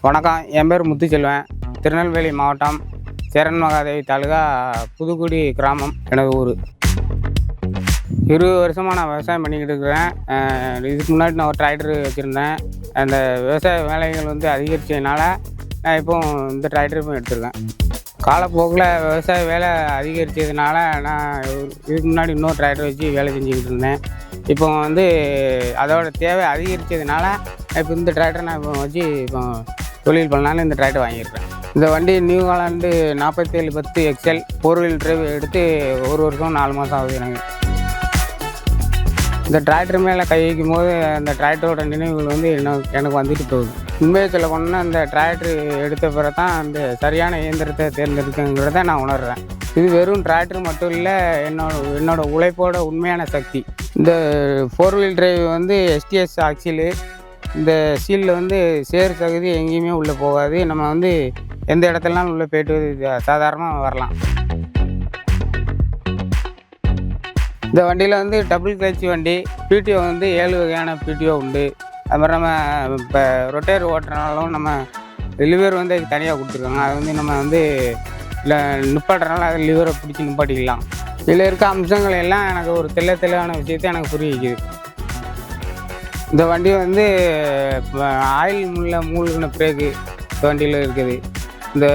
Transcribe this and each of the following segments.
வணக்கம், என் பேர் முத்துச்செல்வன். திருநெல்வேலி மாவட்டம் சேரன் மகாதேவி தாலுகா புதுக்குடி கிராமம் எனது ஊர். 20 வருஷமாக நான் விவசாயம் பண்ணிக்கிட்டு இருக்கிறேன். இதுக்கு முன்னாடி நான் ஒரு டிராக்டர் வச்சுருந்தேன். அந்த விவசாய வேலைகள் அதிகரித்ததுனால நான் இப்போ இந்த டிராக்டர் இப்போ எடுத்திருக்கேன். காலப்போக்கில் விவசாய வேலை அதிகரித்ததுனால நான் இதுக்கு முன்னாடி இன்னொரு டிராக்டர் வச்சு வேலை செஞ்சுக்கிட்டு இருந்தேன். இப்போ அதோட தேவை அதிகரித்ததுனால இப்போ இந்த டிராக்டர் நான் இப்போ வச்சு இப்போ தொழில் பண்ணலான்னு இந்த டிராக்டர் வாங்கியிருக்கேன். இந்த வண்டி New Holland 4710 XL 4 wheel drive எடுத்து 1 வருஷம் 4 மாதம் ஆகுது எனக்கு. இந்த டிராக்டர் மேலே கை வைக்கும் போது அந்த டிராக்டரோட நினைவுகள் எனக்கு வந்துட்டு போகுது. உண்மையை சொல்ல போனோம்னா இந்த டிராக்டர் எடுத்த பிறகு தான் அந்த சரியான இயந்திரத்தை தேர்ந்தெடுக்குங்கிறத நான் உணர்கிறேன். இது வெறும் டிராக்டர் மட்டும் இல்லை, என்னோட உழைப்போட உண்மையான சக்தி. இந்த 4 வீல் டிரைவ் STS ஆக்சிலு. இந்த சீலில் சேர் சகுதி எங்கேயுமே உள்ளே போகாது. நம்ம எந்த இடத்துலனாலும் உள்ளே போய்ட்டு சாதாரணமாக வரலாம். இந்த வண்டியில் டபுள் கிளச் வண்டி. PTO 7 வகையான PTO உண்டு. அது மாதிரி நம்ம இப்போ ரொட்டேர் ஓட்டுறனாலும் நம்ம லிவர் தனியாக கொடுத்துருக்காங்க. அது நம்ம இல்லை நிப்பாட்டுறனால அது லிவரை பிடிச்சி நிப்பாட்டிக்கலாம். இதில் இருக்க அம்சங்கள் எல்லாம் எனக்கு ஒரு தெளிவான விஷயத்தை எனக்கு புரிய வைக்குது. இந்த வண்டி ஆயில் மூழ்கின பிரேக்கு இந்த வண்டியில் இருக்குது. இந்த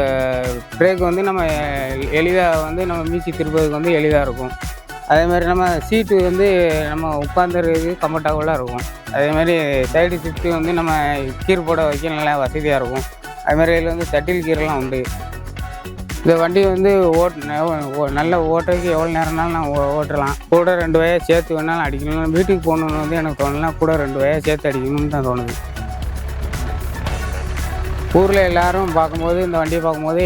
பிரேக் நம்ம எளிதாக நம்ம மீச்சி திருப்பதுக்கு எளிதாக இருக்கும். அதேமாதிரி நம்ம சீட்டு நம்ம உட்காந்துருக்கு கம்ஃபர்டபுளாக இருக்கும். அதேமாதிரி சைடு ஷிஃப்ட்டு நம்ம கீர் போட வைக்க நல்லா வசதியாக இருக்கும். அதுமாதிரி இதில் சட்டில் கீரெல்லாம் உண்டு. இந்த வண்டி நல்ல ஓட்டுறதுக்கு எவ்வளோ நேரம்னாலும் நான் ஓட்டலாம். கூட 2 வகையை சேர்த்து வேணாலும் அடிக்கணும். வீட்டுக்கு போகணுன்னு எனக்கு தோணலாம். கூட 2 வகையை சேர்த்து அடிக்கணும்னு தான் தோணுது. ஊரில் எல்லோரும் பார்க்கும்போது இந்த வண்டியை பார்க்கும்போது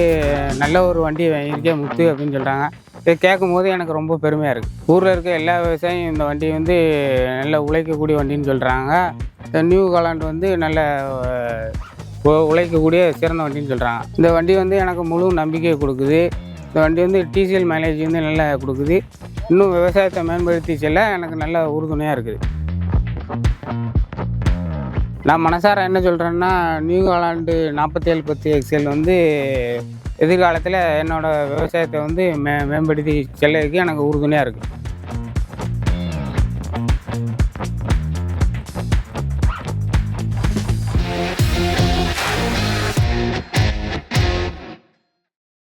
நல்ல ஒரு வண்டி வாங்கியிருக்கே முத்து அப்படின்னு சொல்கிறாங்க. இதை கேட்கும்போது எனக்கு ரொம்ப பெருமையாக இருக்குது. ஊரில் இருக்க எல்லா விவசாயியும் இந்த வண்டி நல்ல உழைக்கக்கூடிய வண்டின்னு சொல்கிறாங்க. இந்த நியூ ஹாலண்ட் நல்ல உழைக்கக்கூடிய சிறந்த வண்டின்னு சொல்கிறாங்க. இந்த வண்டி எனக்கு முழு நம்பிக்கையை கொடுக்குது. இந்த வண்டி TCL மைலேஜ் நல்லா கொடுக்குது. இன்னும் விவசாயத்தை மேம்படுத்தி செல்ல எனக்கு நல்ல உறுதுணையாக இருக்குது. நான் மனசார என்ன சொல்கிறேன்னா, நியூ ஹாலண்டு 4710 XL எதிர்காலத்தில் என்னோடய விவசாயத்தை மேம்படுத்தி செல்லதுக்கு எனக்கு உறுதுணையாக இருக்குது.